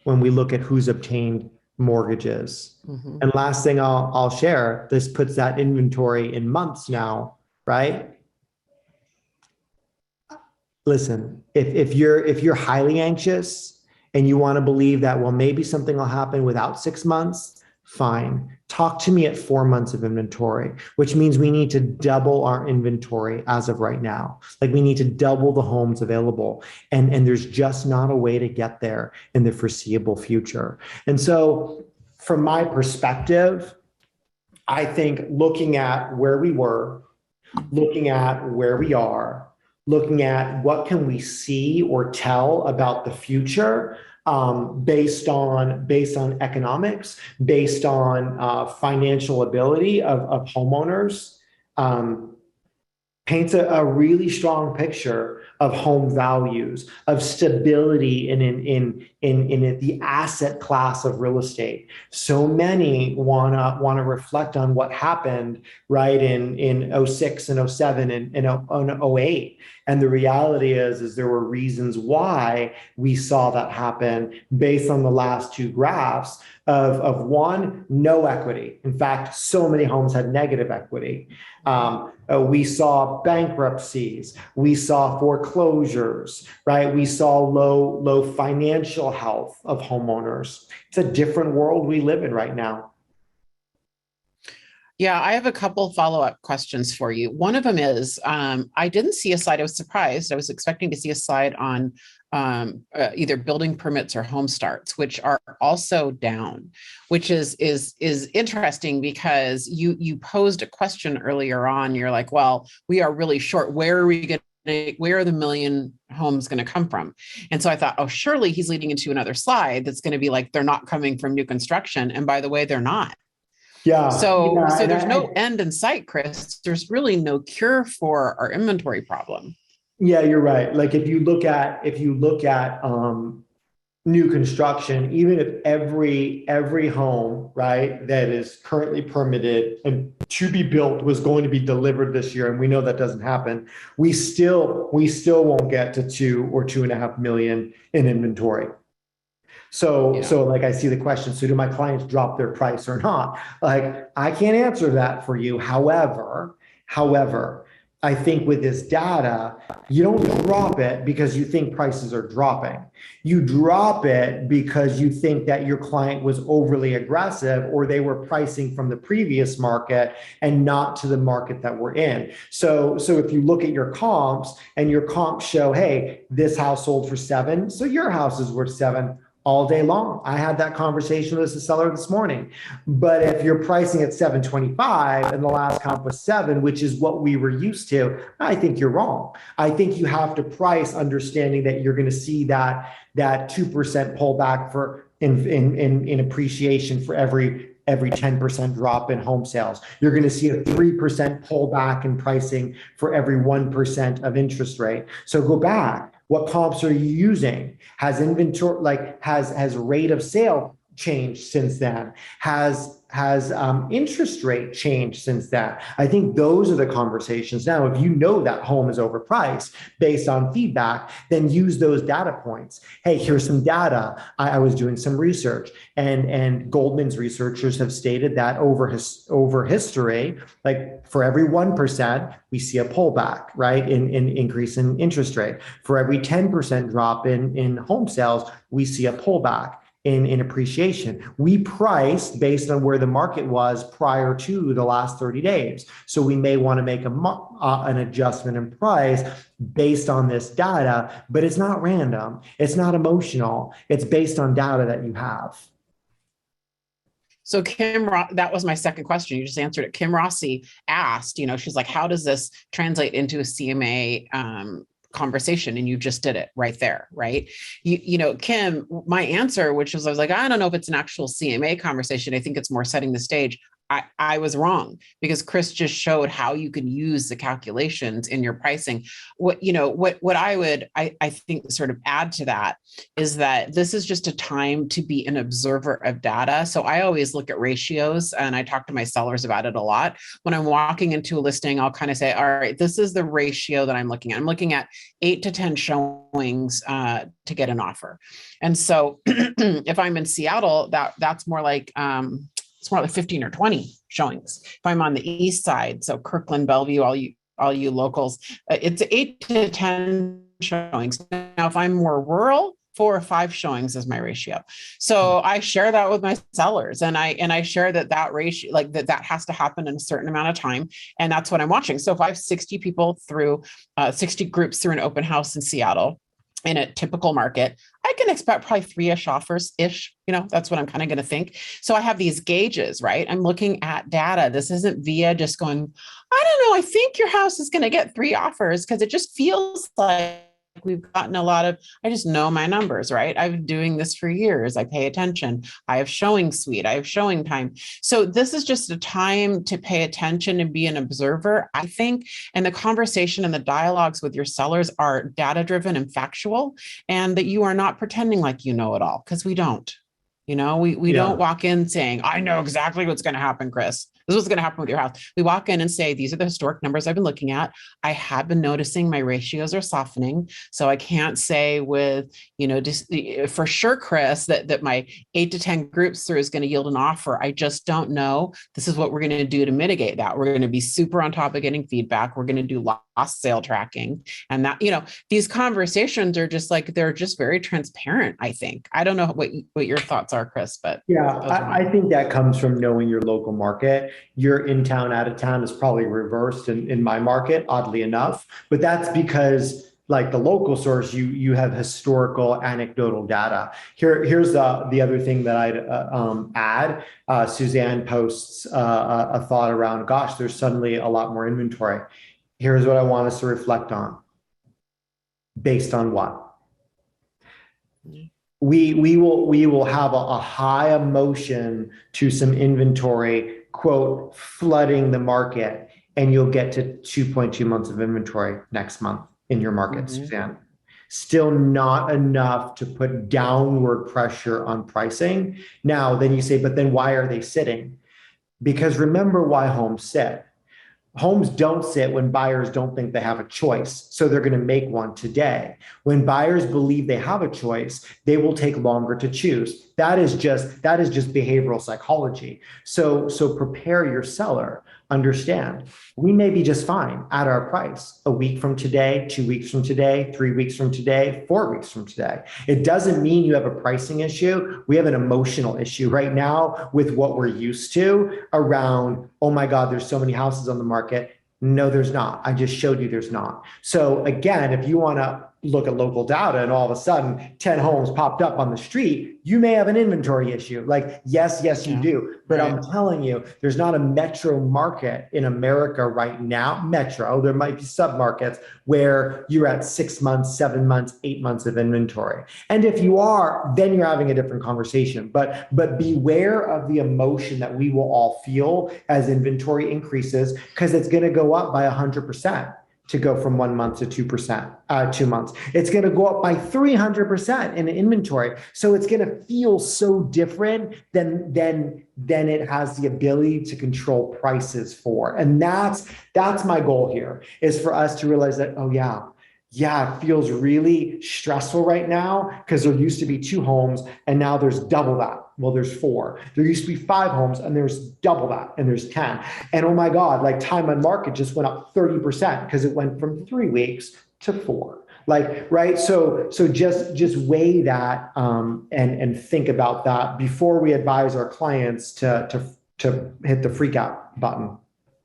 Speaker 2: when we look at who's obtained mortgages. Mm-hmm. And last thing I'll share, this puts that inventory in months now, right? Listen, if you're highly anxious and you want to believe that, well, maybe something will happen without 6 months, fine. Talk to me at 4 months of inventory, which means we need to double our inventory as of right now. Like we need to double the homes available. And there's just not a way to get there in the foreseeable future. And so from my perspective, I think looking at where we were, looking at where we are, looking at what can we see or tell about the future, based on economics, based on financial ability of homeowners, paints a really strong picture of home values, of stability in the asset class of real estate. So many wanna reflect on what happened right in '06 and '07 and '08. And the reality is there were reasons why we saw that happen based on the last two graphs of one, no equity. In fact, so many homes had negative equity. We saw bankruptcies, we saw foreclosures, right? We saw low financial health of homeowners. It's a different world we live in right now.
Speaker 1: Yeah, I have a couple follow-up questions for you. One of them is, I didn't see a slide. I was surprised. I was expecting to see a slide on either building permits or home starts, which are also down, which is interesting because you posed a question earlier on. You're like, well, we are really short. Where are the million homes going to come from? And so I thought, oh, surely he's leading into another slide that's going to be like, they're not coming from new construction. And by the way, they're not.
Speaker 2: Yeah.
Speaker 1: So there's no end in sight, Chris. There's really no cure for our inventory problem.
Speaker 2: Yeah, you're right. Like if you look at new construction, even if every home, right, that is currently permitted and to be built was going to be delivered this year, and we know that doesn't happen, we still won't get to 2 or 2.5 million in inventory. So like I see the question, so do my clients drop their price or not? Like I can't answer that for you. However, I think with this data, you don't drop it because you think prices are dropping. You drop it because you think that your client was overly aggressive or they were pricing from the previous market and not to the market that we're in. So if you look at your comps and your comps show, hey, this house sold for 7, so your house is worth 7. all day long. I had that conversation with the seller this morning. But if you're pricing at 725 and the last comp was 7, which is what we were used to, I think you're wrong. I think you have to price understanding that you're going to see that 2% pullback for in appreciation for every 10% drop in home sales. You're going to see a 3% pullback in pricing for every 1% of interest rate. So go back. What comps are you using? Has inventory, has rate of sale changed since then? Has interest rate changed since then? I think those are the conversations. Now, if you know that home is overpriced based on feedback, then use those data points. Hey, here's some data. I was doing some research, and Goldman's researchers have stated that over history, like for every 1%, we see a pullback, right? In increase in interest rate. For every 10% drop in home sales, we see a pullback in appreciation. We priced based on where the market was prior to the last 30 days. So we may want to make an adjustment in price based on this data, but it's not random. It's not emotional. It's based on data that you have.
Speaker 1: So Kim, that was my second question. You just answered it. Kim Rossi asked, she's like, how does this translate into a CMA conversation? And you just did it right there, right? Kim, my answer, which was, I was like, I don't know if it's an actual CMA conversation. I think it's more setting the stage. I was wrong, because Chris just showed how you can use the calculations in your pricing. What I think sort of add to that is that this is just a time to be an observer of data. So I always look at ratios, and I talk to my sellers about it a lot. When I'm walking into a listing, I'll kind of say, all right, this is the ratio that I'm looking at. I'm looking at 8 to 10 showings to get an offer. And so if I'm in Seattle, that's more like, it's more like 15 or 20 showings. If I'm on the east side, so Kirkland, Bellevue, all you locals, it's 8 to 10 showings. Now, if I'm more rural, 4 or 5 showings is my ratio. So I share that with my sellers, and I share that ratio, like that has to happen in a certain amount of time, and that's what I'm watching. So if I have 60 people through 60 groups through an open house in Seattle, in a typical market, I can expect probably 3-ish offers-ish. That's what I'm kind of going to think. So I have these gauges, right? I'm looking at data. This isn't Vija just going, I don't know, I think your house is going to get 3 offers, because it just feels like we've gotten a lot of, I just know my numbers, right? I've been doing this for years. I pay attention. I have showing suite. I have showing time. So this is just a time to pay attention and be an observer, I think. And the conversation and the dialogues with your sellers are data-driven and factual, and that you are not pretending like you know it all, because we don't. We don't walk in saying, I know exactly what's going to happen, Chris. This is what's going to happen with your house. We walk in and say, these are the historic numbers I've been looking at. I have been noticing my ratios are softening. So I can't say with, for sure, Chris, that my 8 to 10 groups through is going to yield an offer. I just don't know. This is what we're going to do to mitigate that. We're going to be super on top of getting feedback. We're going to do lost sale tracking. And that, these conversations are just like, they're just very transparent, I think. I don't know what your thoughts are, Chris, but
Speaker 2: yeah, I think that comes from knowing your local market. Your in town, out of town is probably reversed in my market, oddly enough, but that's because, like the local source, you have historical anecdotal data. Here's the other thing that I'd add. Suzanne posts a thought around, gosh, there's suddenly a lot more inventory. Here's what I want us to reflect on. Based on what? We will have a high emotion to some inventory, quote, flooding the market, and you'll get to 2.2 months of inventory next month in your market, Suzanne. Still not enough to put downward pressure on pricing. Now, then you say, but then why are they sitting? Because remember why homes sit. Homes don't sit when buyers don't think they have a choice. So they're going to make one today. When buyers believe they have a choice, they will take longer to choose. That is just behavioral psychology. So prepare your seller. Understand, we may be just fine at our price a week from today, 2 weeks from today, 3 weeks from today, 4 weeks from today. It doesn't mean you have a pricing issue. We have an emotional issue right now with what we're used to around, oh my God, there's so many houses on the market. No, there's not. I just showed you there's not. So again, if you want to look at local data and all of a sudden 10 homes popped up on the street, you may have an inventory issue. Like, yes, you do. But right. I'm telling you, there's not a metro market in America right now. Metro, there might be submarkets where you're at 6 months, 7 months, 8 months of inventory. And if you are, then you're having a different conversation. But beware of the emotion that we will all feel as inventory increases, because it's going to go up by 100%. To go from 1 month to 2%, 2 months. It's going to go up by 300% in inventory. So it's going to feel so different than it has the ability to control prices for. And that's my goal here, is for us to realize that, oh yeah, it feels really stressful right now because there used to be 2 homes and now there's double that. Well, there's 4. There used to be 5 homes and there's double that and there's 10. And oh my God, like time on market just went up 30% because it went from 3 weeks to 4. Like, right. So just weigh that and think about that before we advise our clients to hit the freak out button.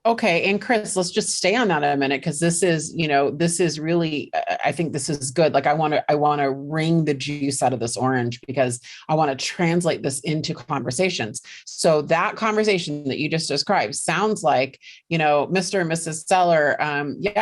Speaker 1: Okay. And Chris, let's just stay on that a minute, because this is really, I think this is good. Like I want to wring the juice out of this orange, because I want to translate this into conversations. So that conversation that you just described sounds like, Mr. and Mrs. Seller.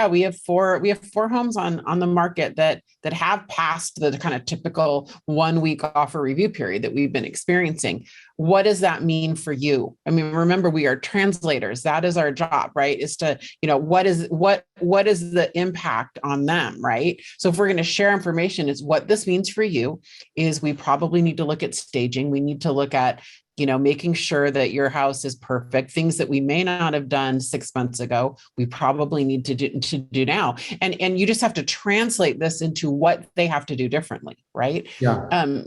Speaker 1: We have 4 homes on the market that have passed the kind of typical 1 week offer review period that we've been experiencing. What does that mean for you? I mean, remember, we are translators. That is our job, right? Is to, what is the impact on them, right? So if we're going to share information, is what this means for you is we probably need to look at staging. We need to look at, making sure that your house is perfect. Things that we may not have done 6 months ago, we probably need to do now. And you just have to translate this into what they have to do differently, right?
Speaker 2: Yeah.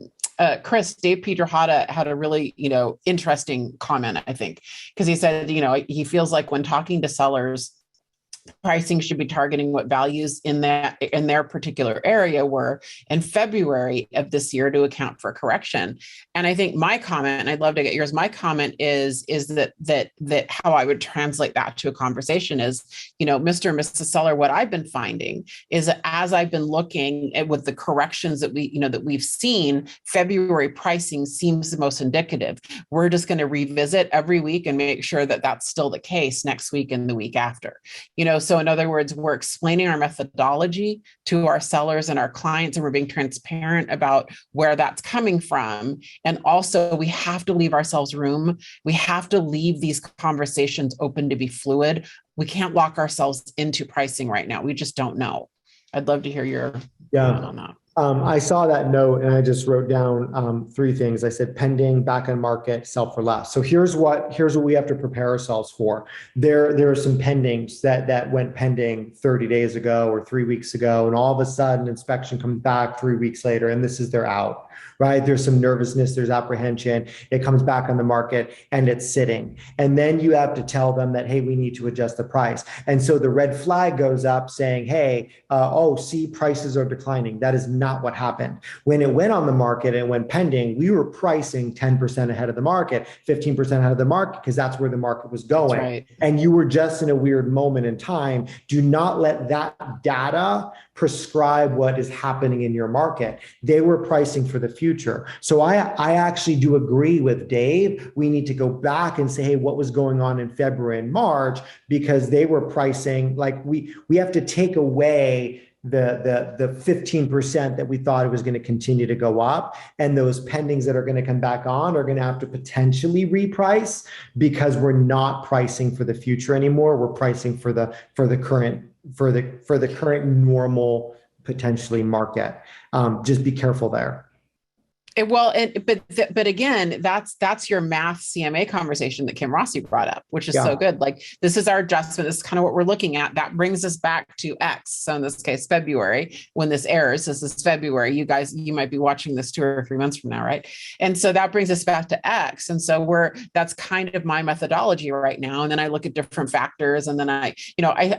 Speaker 1: Chris, Dave Piedrahata had a really, interesting comment, I think, because he said, he feels like when talking to sellers, pricing should be targeting what values in their particular area were in February of this year to account for correction. And I think my comment, and I'd love to get yours, my comment is that how I would translate that to a conversation is, Mr. and Mrs. Seller, what I've been finding is that as I've been looking at with the corrections that we've seen, February pricing seems the most indicative. We're just going to revisit every week and make sure that that's still the case next week and the week after. So in other words, we're explaining our methodology to our sellers and our clients, and we're being transparent about where that's coming from. And also, we have to leave ourselves room. We have to leave these conversations open to be fluid. We can't lock ourselves into pricing right now. We just don't know. I'd love to hear your comment on that.
Speaker 2: I saw that note and I just wrote down 3 things. I said pending, back on market, sell for less. So here's what we have to prepare ourselves for. There are some pendings that went pending 30 days ago or 3 weeks ago, and all of a sudden inspection comes back 3 weeks later, and this is they're out. Right? There's some nervousness, there's apprehension. It comes back on the market and it's sitting. And then you have to tell them that, hey, we need to adjust the price. And so the red flag goes up saying, hey, see, prices are declining. That is not what happened. When it went on the market and went pending, we were pricing 10% ahead of the market, 15% ahead of the market, because that's where the market was going. Right. And you were just in a weird moment in time. Do not let that data prescribe what is happening in your market. They were pricing for the future. So I actually do agree with Dave. We need to go back and say, hey, what was going on in February and March? Because they were pricing, like we have to take away the 15% that we thought it was going to continue to go up. And those pendings that are going to come back on are going to have to potentially reprice, because we're not pricing for the future anymore. We're pricing for the current normal potentially market. Just be careful there.
Speaker 1: But again, that's your math CMA conversation that Kim Rossi brought up, which is so good. Like, this is our adjustment. This is kind of what we're looking at. That brings us back to X. So in this case, February, when this airs, this is February. You might be watching this 2 or 3 months from now, right? And so that brings us back to X. And so that's kind of my methodology right now. And then I look at different factors. And then I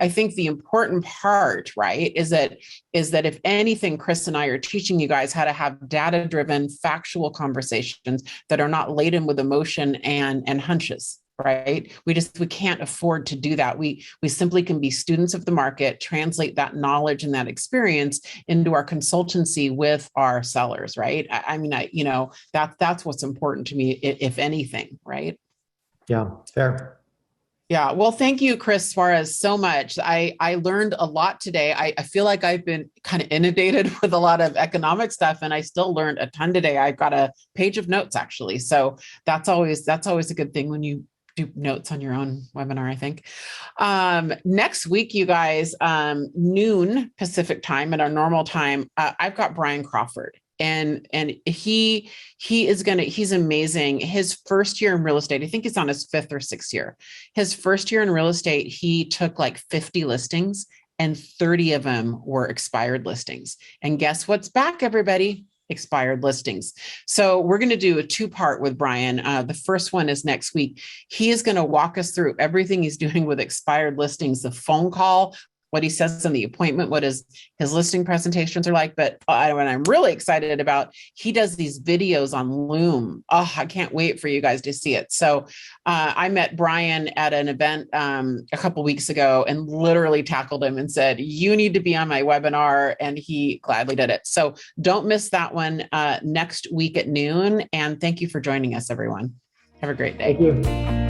Speaker 1: think the important part, right, is that if anything, Chris and I are teaching you guys how to have data-driven, factual conversations that are not laden with emotion and hunches. right? We can't afford to do that. We simply can be students of the market, translate that knowledge and that experience into our consultancy with our sellers, right? That's what's important to me, if anything, right?
Speaker 2: Yeah, fair.
Speaker 1: Yeah. Well, thank you, Chris Suarez, so much. I learned a lot today. I feel like I've been kind of inundated with a lot of economic stuff, and I still learned a ton today. I've got a page of notes, actually. So that's always a good thing when you do notes on your own webinar, I think. Next week, you guys, noon Pacific time at our normal time, I've got Brian Crawford. And he's amazing. His first year in real estate, I think he's on his 5th or 6th year. His first year in real estate, he took like 50 listings and 30 of them were expired listings. And guess what's back, everybody? Expired listings. So we're going to do a 2-part with Brian. The first one is next week. He is going to walk us through everything he's doing with expired listings, the phone call, what he says in the appointment, what his listing presentations are like. But what I'm really excited about, he does these videos on Loom. Oh, I can't wait for you guys to see it. So I met Brian at an event a couple weeks ago and literally tackled him and said, you need to be on my webinar. And he gladly did it. So don't miss that one next week at noon. And thank you for joining us, everyone. Have a great day.
Speaker 2: Thank you.